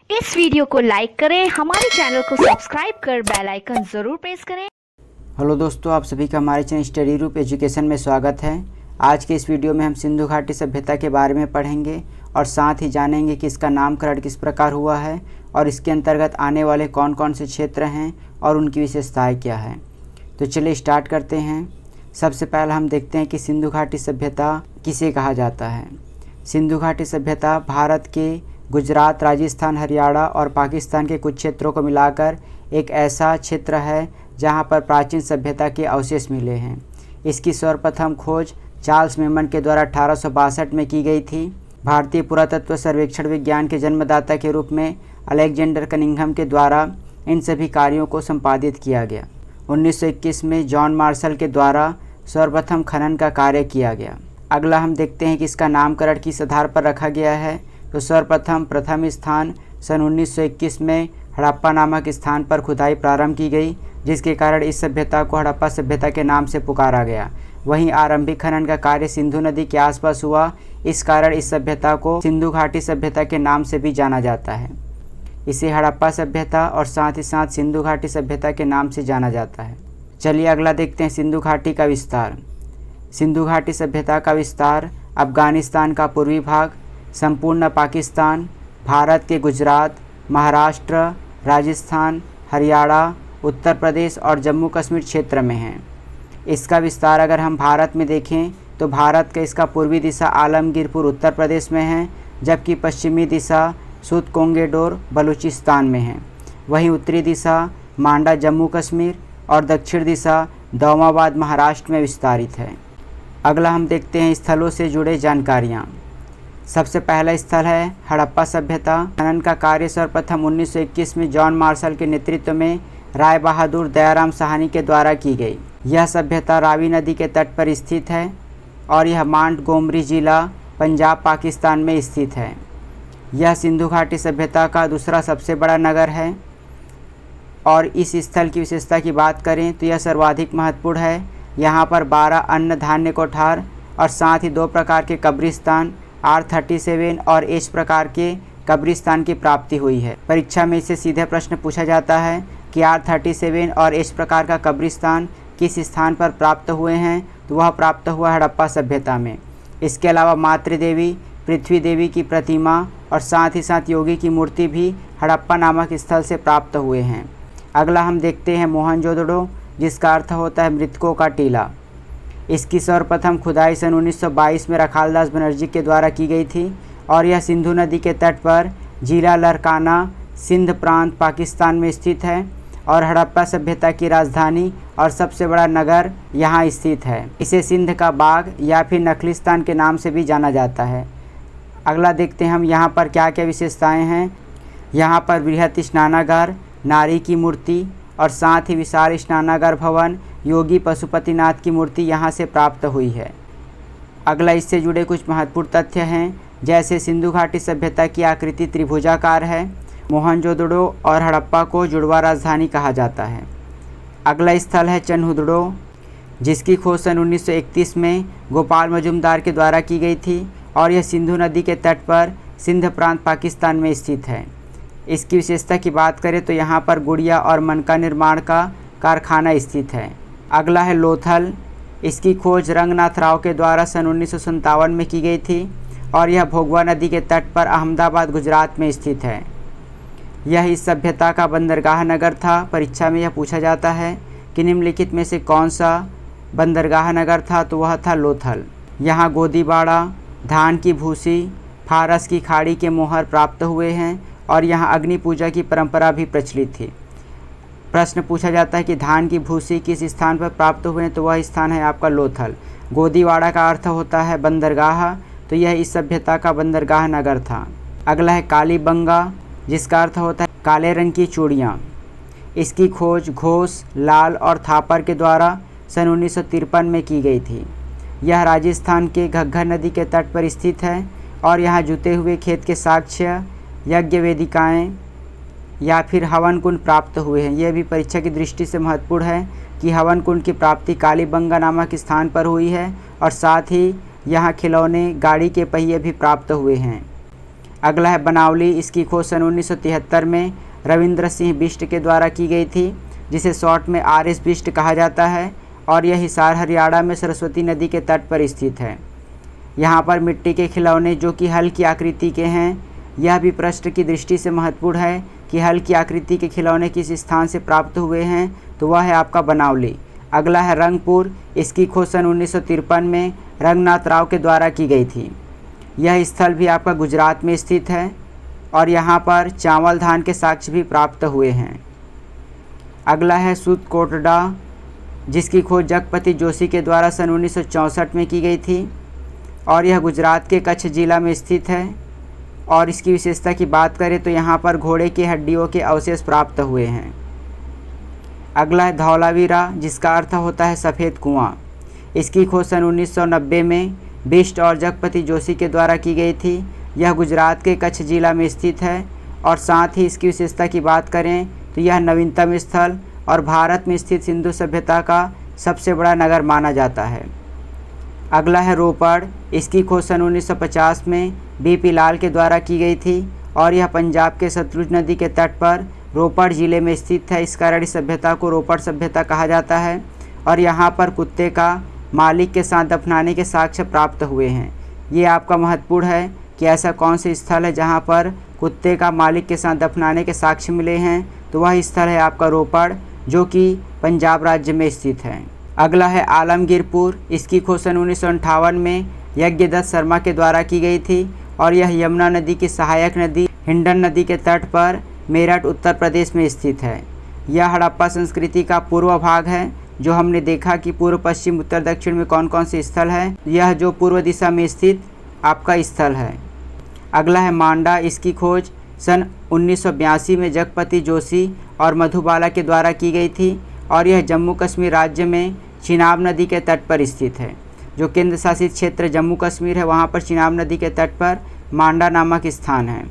इस वीडियो को लाइक करें, हमारे चैनल को सब्सक्राइब कर बेल आइकन ज़रूर प्रेस करें। हेलो दोस्तों, आप सभी का हमारे चैनल स्टडी रूप एजुकेशन में स्वागत है। आज के इस वीडियो में हम सिंधु घाटी सभ्यता के बारे में पढ़ेंगे और साथ ही जानेंगे कि इसका नामकरण किस प्रकार हुआ है और इसके अंतर्गत आने वाले कौन कौन से क्षेत्र हैं और उनकी विशेषताएँ क्या हैं। तो चलिए स्टार्ट करते हैं। सबसे पहले हम देखते हैं कि सिंधु घाटी सभ्यता किसे कहा जाता है। सिंधु घाटी सभ्यता भारत के गुजरात, राजस्थान, हरियाणा और पाकिस्तान के कुछ क्षेत्रों को मिलाकर एक ऐसा क्षेत्र है जहां पर प्राचीन सभ्यता के अवशेष मिले हैं। इसकी सर्वप्रथम खोज चार्ल्स मेमन के द्वारा 1862 में की गई थी। भारतीय पुरातत्व सर्वेक्षण विज्ञान के जन्मदाता के रूप में अलेक्जेंडर कनिंघम के द्वारा इन सभी कार्यों को संपादित किया गया। 1921 में जॉन मार्शल के द्वारा सर्वप्रथम खनन का कार्य किया गया। अगला हम देखते हैं कि इसका नामकरण किस आधार पर रखा गया है। तो प्रथम स्थान सन 1921 में हड़प्पा नामक स्थान पर खुदाई प्रारंभ की गई, जिसके कारण इस सभ्यता को हड़प्पा सभ्यता के नाम से पुकारा गया। वहीं आरंभिक खनन का कार्य सिंधु नदी के आसपास हुआ, इस कारण इस सभ्यता को सिंधु घाटी सभ्यता के नाम से भी जाना जाता है। इसे हड़प्पा सभ्यता और साथ ही साथ सिंधु घाटी सभ्यता के नाम से जाना जाता है। चलिए अगला देखते हैं सिंधु घाटी का विस्तार। सिंधु घाटी सभ्यता का विस्तार अफगानिस्तान का पूर्वी भाग, संपूर्ण पाकिस्तान, भारत के गुजरात, महाराष्ट्र, राजस्थान, हरियाणा, उत्तर प्रदेश और जम्मू कश्मीर क्षेत्र में है। इसका विस्तार अगर हम भारत में देखें तो भारत का इसका पूर्वी दिशा आलमगीरपुर उत्तर प्रदेश में है, जबकि पश्चिमी दिशा सुत कोंगेडोर बलूचिस्तान में है। वहीं उत्तरी दिशा मांडा जम्मू कश्मीर और दक्षिण दिशा दौमाबाद महाराष्ट्र में विस्तारित है। अगला हम देखते हैं स्थलों से जुड़े जानकारियाँ। सबसे पहला स्थल है हड़प्पा सभ्यता। खनन का कार्य सर्वप्रथम 1921 में जॉन मार्शल के नेतृत्व में राय बहादुर दयाराम साहनी के द्वारा की गई। यह सभ्यता रावी नदी के तट पर स्थित है और यह मोंटगोमरी जिला पंजाब पाकिस्तान में स्थित है। यह सिंधु घाटी सभ्यता का दूसरा सबसे बड़ा नगर है और इस स्थल की विशेषता की बात करें तो यह सर्वाधिक महत्वपूर्ण है। यहाँ पर 12 अन्न धान्य कोठार और साथ ही 2 प्रकार के कब्रिस्तान R37 और H प्रकार के कब्रिस्तान की प्राप्ति हुई है। परीक्षा में इससे सीधे प्रश्न पूछा जाता है कि R37 और H प्रकार का कब्रिस्तान किस स्थान पर प्राप्त हुए हैं, तो वह प्राप्त हुआ हड़प्पा सभ्यता में। इसके अलावा मातृदेवी, पृथ्वी देवी की प्रतिमा और साथ ही साथ योगी की मूर्ति भी हड़प्पा नामक स्थल से प्राप्त हुए हैं। अगला हम देखते हैं मोहनजोदड़ो, जिसका अर्थ होता है मृतकों का टीला। इसकी सर्वप्रथम खुदाई सन 1922 में रखालदास बनर्जी के द्वारा की गई थी और यह सिंधु नदी के तट पर जिला लरकाना, सिंध प्रांत, पाकिस्तान में स्थित है और हड़प्पा सभ्यता की राजधानी और सबसे बड़ा नगर यहाँ स्थित है। इसे सिंध का बाग या फिर नखलिस्तान के नाम से भी जाना जाता है। अगला देखते हैं हम यहाँ पर क्या क्या विशेषताएँ हैं। यहाँ पर बृहत स्नानागार, नारी की मूर्ति और साथ ही विशाल स्नानागार भवन, योगी पशुपतिनाथ की मूर्ति यहाँ से प्राप्त हुई है। अगला इससे जुड़े कुछ महत्वपूर्ण तथ्य हैं, जैसे सिंधु घाटी सभ्यता की आकृति त्रिभुजाकार है। मोहनजोदड़ो और हड़प्पा को जुड़वा राजधानी कहा जाता है। अगला स्थल है चन्हुदड़ो, जिसकी खोज सन 1931 में गोपाल मजुमदार के द्वारा की गई थी और यह सिंधु नदी के तट पर सिंध प्रांत पाकिस्तान में स्थित है। इसकी विशेषता की बात करें तो यहाँ पर गुड़िया और मनका निर्माण का कारखाना स्थित है। अगला है लोथल। इसकी खोज रंगनाथ राव के द्वारा सन 1957 में की गई थी और यह भोगवा नदी के तट पर अहमदाबाद गुजरात में स्थित है। यह इस सभ्यता का बंदरगाह नगर था। परीक्षा में यह पूछा जाता है कि निम्नलिखित में से कौन सा बंदरगाह नगर था, तो वह था लोथल। यहाँ गोदीबाड़ा, धान की भूसी, फारस की खाड़ी के मोहर प्राप्त हुए हैं और यहाँ अग्नि पूजा की परंपरा भी प्रचलित थी। प्रश्न पूछा जाता है कि धान की भूसी किस स्थान पर प्राप्त हुए हैं, तो वह स्थान है आपका लोथल। गोदीवाड़ा का अर्थ होता है बंदरगाह, तो यह इस सभ्यता का बंदरगाह नगर था। अगला है कालीबंगा, जिसका अर्थ होता है काले रंग की चूड़ियाँ। इसकी खोज घोष, लाल और थापर के द्वारा सन 1953 में की गई थी। यह राजस्थान के घग्गर नदी के तट पर स्थित है और यहाँ जुते हुए खेत के साक्ष्य, यज्ञ वेदिकाएँ या फिर हवन कुंड प्राप्त हुए हैं। यह भी परीक्षा की दृष्टि से महत्वपूर्ण है कि हवन कुंड की प्राप्ति कालीबंगा नामक स्थान पर हुई है और साथ ही यहाँ खिलौने, गाड़ी के पहिए भी प्राप्त हुए हैं। अगला है बनावली। इसकी खोज सन 1973 में रविंद्र सिंह बिष्ट के द्वारा की गई थी, जिसे शॉर्ट में RS बिष्ट कहा जाता है, और यह हिसार हरियाणा में सरस्वती नदी के तट पर स्थित है। यहाँ पर मिट्टी के खिलौने जो कि हल की आकृति के हैं, यह भी प्रश्न की दृष्टि से महत्वपूर्ण है कि हल की आकृति के खिलौने किस स्थान से प्राप्त हुए हैं, तो वह है आपका बनावली। अगला है रंगपुर। इसकी खोज सन 1953 में रंगनाथ राव के द्वारा की गई थी। यह स्थल भी आपका गुजरात में स्थित है और यहाँ पर चावल धान के साक्ष्य भी प्राप्त हुए हैं। अगला है सूतकोटड़ा, जिसकी खोज जगपति जोशी के द्वारा सन 1964 में की गई थी और यह गुजरात के कच्छ जिला में स्थित है। और इसकी विशेषता की बात करें तो यहाँ पर घोड़े की हड्डियों के अवशेष प्राप्त हुए हैं। अगला है धौलावीरा, जिसका अर्थ होता है सफ़ेद कुआं। इसकी खोज सन 1990 में बिष्ट और जगपति जोशी के द्वारा की गई थी। यह गुजरात के कच्छ जिला में स्थित है और साथ ही इसकी विशेषता की बात करें तो यह नवीनतम स्थल और भारत में स्थित सिंधु सभ्यता का सबसे बड़ा नगर माना जाता है। अगला है रोपड़। इसकी खोज सन 1950 में BP लाल के द्वारा की गई थी और यह पंजाब के सतलुज नदी के तट पर रोपड़ ज़िले में स्थित है। इस कारण इस सभ्यता को रोपड़ सभ्यता कहा जाता है और यहाँ पर कुत्ते का मालिक के साथ दफनाने के साक्ष्य प्राप्त हुए हैं। ये आपका महत्वपूर्ण है कि ऐसा कौन सा स्थल है जहाँ पर कुत्ते का मालिक के साथ दफनाने के साक्ष्य मिले हैं, तो वह स्थल है आपका रोपड़, जो कि पंजाब राज्य में स्थित है। अगला है आलमगीरपुर। इसकी खोज सन 1958 में यज्ञदत्त शर्मा के द्वारा की गई थी और यह यमुना नदी की सहायक नदी हिंडन नदी के तट पर मेरठ उत्तर प्रदेश में स्थित है। यह हड़प्पा संस्कृति का पूर्व भाग है, जो हमने देखा कि पूर्व पश्चिम उत्तर दक्षिण में कौन कौन से स्थल है। यह जो पूर्व दिशा में स्थित आपका स्थल है। अगला है मांडा। इसकी खोज सन 1982 में जगपति जोशी और मधुबाला के द्वारा की गई थी और यह जम्मू कश्मीर राज्य में चिनाब नदी के तट पर स्थित है। जो केंद्र शासित क्षेत्र जम्मू कश्मीर है, वहाँ पर चिनाब नदी के तट पर मांडा नामक स्थान है।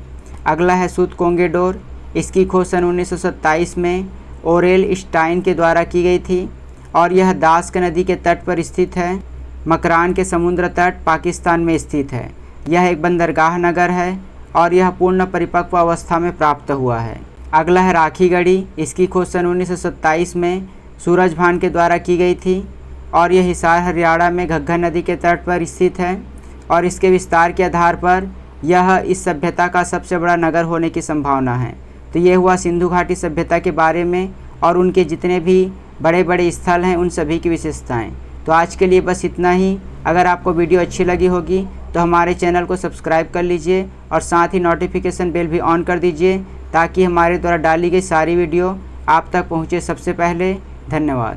अगला है सूतकोंगेडोर। इसकी खोज सन 1927 में ओरेल स्टाइन के द्वारा की गई थी और यह दास्क नदी के तट पर स्थित है। मकरान के समुद्र तट पाकिस्तान में स्थित है। यह एक बंदरगाह नगर है और यह पूर्ण परिपक्व अवस्था में प्राप्त हुआ है। अगला है राखीगढ़ी। इसकी खोज सन 1927 में सूरजभान के द्वारा की गई थी और यह हिसार हरियाणा में घग्गर नदी के तट पर स्थित है और इसके विस्तार के आधार पर यह इस सभ्यता का सबसे बड़ा नगर होने की संभावना है। तो ये हुआ सिंधु घाटी सभ्यता के बारे में और उनके जितने भी बड़े बड़े स्थल हैं उन सभी की विशेषताएं। तो आज के लिए बस इतना ही। अगर आपको वीडियो अच्छी लगी होगी तो हमारे चैनल को सब्सक्राइब कर लीजिए और साथ ही नोटिफिकेशन बेल भी ऑन कर दीजिए, ताकि हमारे द्वारा डाली गई सारी वीडियो आप तक पहुँचे सबसे पहले। धन्यवाद।